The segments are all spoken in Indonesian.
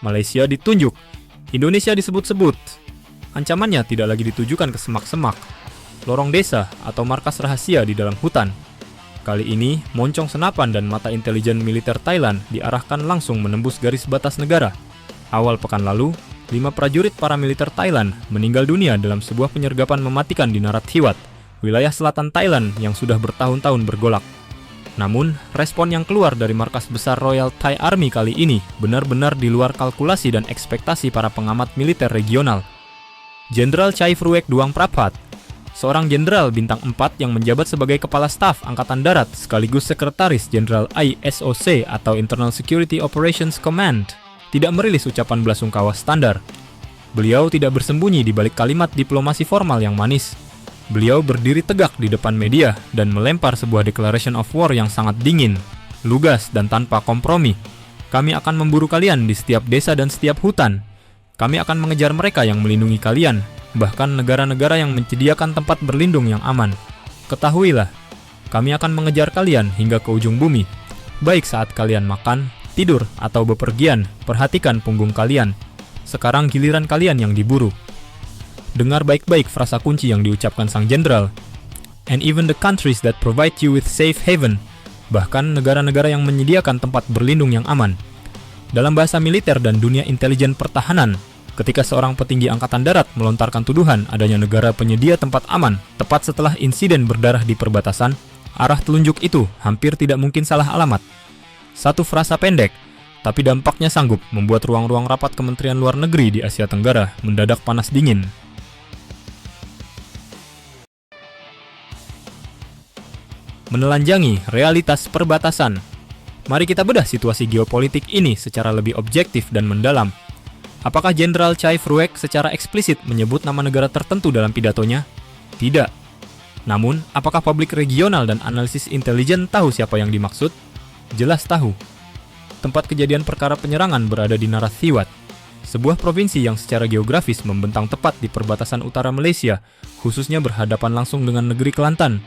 Malaysia ditunjuk, Indonesia disebut-sebut. Ancamannya tidak lagi ditujukan ke semak-semak, lorong desa, atau markas rahasia di dalam hutan. Kali ini, moncong senapan dan mata intelijen militer Thailand diarahkan langsung menembus garis batas negara. Awal pekan lalu, 5 prajurit paramiliter Thailand meninggal dunia dalam sebuah penyergapan mematikan di Narathiwat, wilayah selatan Thailand yang sudah bertahun-tahun bergolak. Namun, respon yang keluar dari markas besar Royal Thai Army kali ini benar-benar di luar kalkulasi dan ekspektasi para pengamat militer regional. Jenderal Chai Phruek Duang Praphat, seorang jenderal bintang 4 yang menjabat sebagai Kepala Staf Angkatan Darat sekaligus Sekretaris Jenderal ISOC atau Internal Security Operations Command, tidak merilis ucapan belasungkawa standar. Beliau tidak bersembunyi di balik kalimat diplomasi formal yang manis. Beliau berdiri tegak di depan media dan melempar sebuah declaration of war yang sangat dingin, lugas, dan tanpa kompromi. Kami akan memburu kalian di setiap desa dan setiap hutan. Kami akan mengejar mereka yang melindungi kalian, bahkan negara-negara yang menyediakan tempat berlindung yang aman. Ketahuilah, kami akan mengejar kalian hingga ke ujung bumi. Baik saat kalian makan, tidur, atau bepergian, perhatikan punggung kalian. Sekarang giliran kalian yang diburu. Dengar baik-baik frasa kunci yang diucapkan sang jenderal. And even the countries that provide you with safe haven, bahkan negara-negara yang menyediakan tempat berlindung yang aman. Dalam bahasa militer dan dunia intelijen pertahanan, ketika seorang petinggi angkatan darat melontarkan tuduhan adanya negara penyedia tempat aman tepat setelah insiden berdarah di perbatasan, arah telunjuk itu hampir tidak mungkin salah alamat. Satu frasa pendek, tapi dampaknya sanggup membuat ruang-ruang rapat Kementerian Luar Negeri di Asia Tenggara mendadak panas dingin. Menelanjangi realitas perbatasan. Mari kita bedah situasi geopolitik ini secara lebih objektif dan mendalam. Apakah Jenderal Chai Phruek secara eksplisit menyebut nama negara tertentu dalam pidatonya? Tidak. Namun, apakah publik regional dan analisis intelijen tahu siapa yang dimaksud? Jelas tahu. Tempat kejadian perkara penyerangan berada di Narathiwat, sebuah provinsi yang secara geografis membentang tepat di perbatasan utara Malaysia, khususnya berhadapan langsung dengan negeri Kelantan.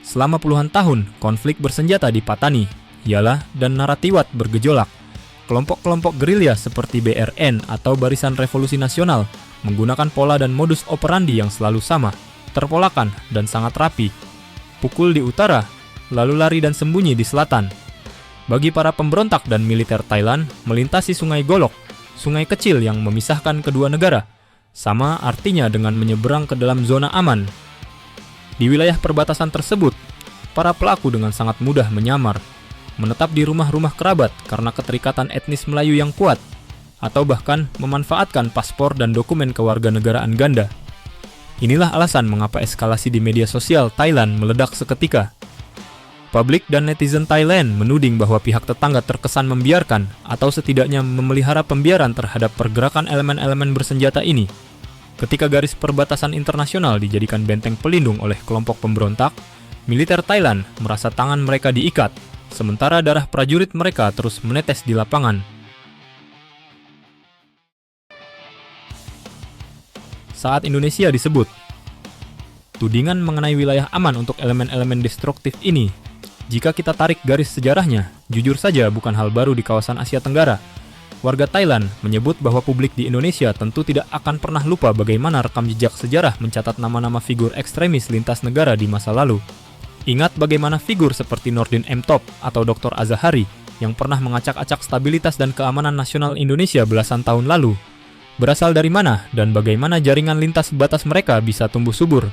Selama puluhan tahun, konflik bersenjata di Patani, Yala, dan Narathiwat bergejolak. Kelompok-kelompok gerilya seperti BRN atau Barisan Revolusi Nasional menggunakan pola dan modus operandi yang selalu sama, terpolakan dan sangat rapi. Pukul di utara, lalu lari dan sembunyi di selatan. Bagi para pemberontak dan militer Thailand, melintasi Sungai Golok, sungai kecil yang memisahkan kedua negara, sama artinya dengan menyeberang ke dalam zona aman. Di wilayah perbatasan tersebut, para pelaku dengan sangat mudah menyamar, menetap di rumah-rumah kerabat karena keterikatan etnis Melayu yang kuat, atau bahkan memanfaatkan paspor dan dokumen kewarganegaraan ganda. Inilah alasan mengapa eskalasi di media sosial Thailand meledak seketika. Publik dan netizen Thailand menuding bahwa pihak tetangga terkesan membiarkan atau setidaknya memelihara pembiaran terhadap pergerakan elemen-elemen bersenjata ini. Ketika garis perbatasan internasional dijadikan benteng pelindung oleh kelompok pemberontak, militer Thailand merasa tangan mereka diikat, sementara darah prajurit mereka terus menetes di lapangan. Saat Indonesia disebut, tudingan mengenai wilayah aman untuk elemen-elemen destruktif ini, jika kita tarik garis sejarahnya, jujur saja bukan hal baru di kawasan Asia Tenggara. Warga Thailand menyebut bahwa publik di Indonesia tentu tidak akan pernah lupa bagaimana rekam jejak sejarah mencatat nama-nama figur ekstremis lintas negara di masa lalu. Ingat bagaimana figur seperti Nordin M. Top atau Dr. Azahari yang pernah mengacak-acak stabilitas dan keamanan nasional Indonesia belasan tahun lalu. Berasal dari mana dan bagaimana jaringan lintas batas mereka bisa tumbuh subur?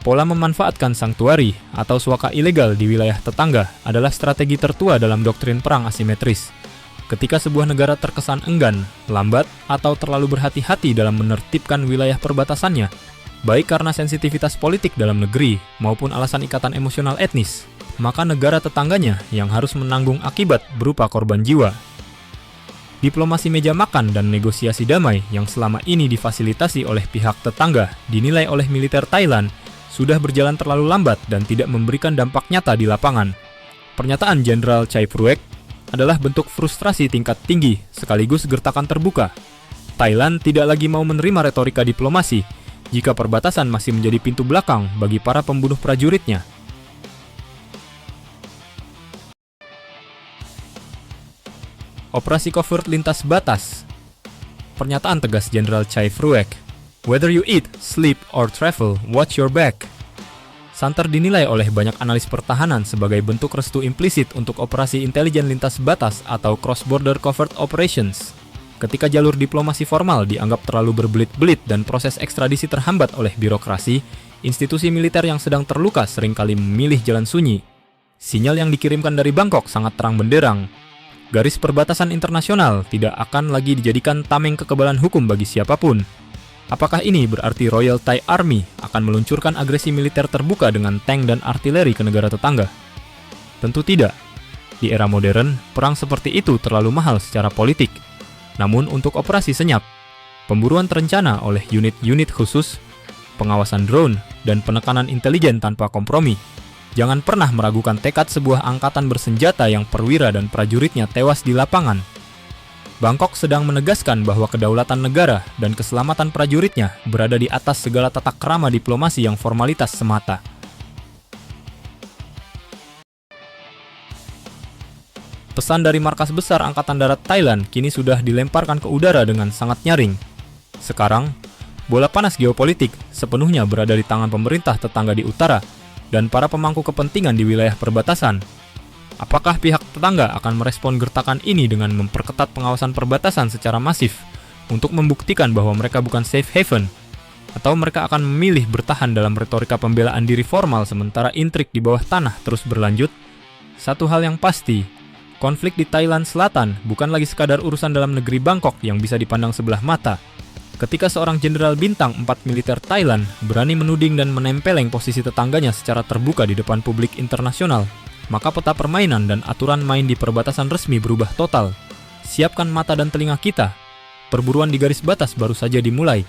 Pola memanfaatkan sanktuari atau suaka ilegal di wilayah tetangga adalah strategi tertua dalam doktrin perang asimetris. Ketika sebuah negara terkesan enggan, lambat, atau terlalu berhati-hati dalam menertibkan wilayah perbatasannya, baik karena sensitivitas politik dalam negeri maupun alasan ikatan emosional etnis, maka negara tetangganya yang harus menanggung akibat berupa korban jiwa. Diplomasi meja makan dan negosiasi damai yang selama ini difasilitasi oleh pihak tetangga dinilai oleh militer Thailand sudah berjalan terlalu lambat dan tidak memberikan dampak nyata di lapangan. Pernyataan Jenderal Chai Phruek adalah bentuk frustrasi tingkat tinggi sekaligus gertakan terbuka. Thailand tidak lagi mau menerima retorika diplomasi jika perbatasan masih menjadi pintu belakang bagi para pembunuh prajuritnya. Operasi covert lintas batas. Pernyataan tegas Jenderal Chai Fruek, "Whether you eat, sleep, or travel, watch your back." Santer dinilai oleh banyak analis pertahanan sebagai bentuk restu implisit untuk operasi intelijen lintas batas atau cross-border covert operations. Ketika jalur diplomasi formal dianggap terlalu berbelit-belit dan proses ekstradisi terhambat oleh birokrasi, institusi militer yang sedang terluka seringkali memilih jalan sunyi. Sinyal yang dikirimkan dari Bangkok sangat terang benderang. Garis perbatasan internasional tidak akan lagi dijadikan tameng kekebalan hukum bagi siapapun. Apakah ini berarti Royal Thai Army akan meluncurkan agresi militer terbuka dengan tank dan artileri ke negara tetangga? Tentu tidak. Di era modern, perang seperti itu terlalu mahal secara politik. Namun untuk operasi senyap, pemburuan terencana oleh unit-unit khusus, pengawasan drone, dan penekanan intelijen tanpa kompromi, jangan pernah meragukan tekad sebuah angkatan bersenjata yang perwira dan prajuritnya tewas di lapangan. Bangkok sedang menegaskan bahwa kedaulatan negara dan keselamatan prajuritnya berada di atas segala tata krama diplomasi yang formalitas semata. Pesan dari Markas Besar Angkatan Darat Thailand kini sudah dilemparkan ke udara dengan sangat nyaring. Sekarang, bola panas geopolitik sepenuhnya berada di tangan pemerintah tetangga di utara dan para pemangku kepentingan di wilayah perbatasan. Apakah pihak tetangga akan merespon gertakan ini dengan memperketat pengawasan perbatasan secara masif untuk membuktikan bahwa mereka bukan safe haven? Atau mereka akan memilih bertahan dalam retorika pembelaan diri formal sementara intrik di bawah tanah terus berlanjut? Satu hal yang pasti, konflik di Thailand Selatan bukan lagi sekadar urusan dalam negeri Bangkok yang bisa dipandang sebelah mata. Ketika seorang jenderal bintang 4 militer Thailand berani menuding dan menempeleng posisi tetangganya secara terbuka di depan publik internasional, maka peta permainan dan aturan main di perbatasan resmi berubah total. Siapkan mata dan telinga kita. Perburuan di garis batas baru saja dimulai.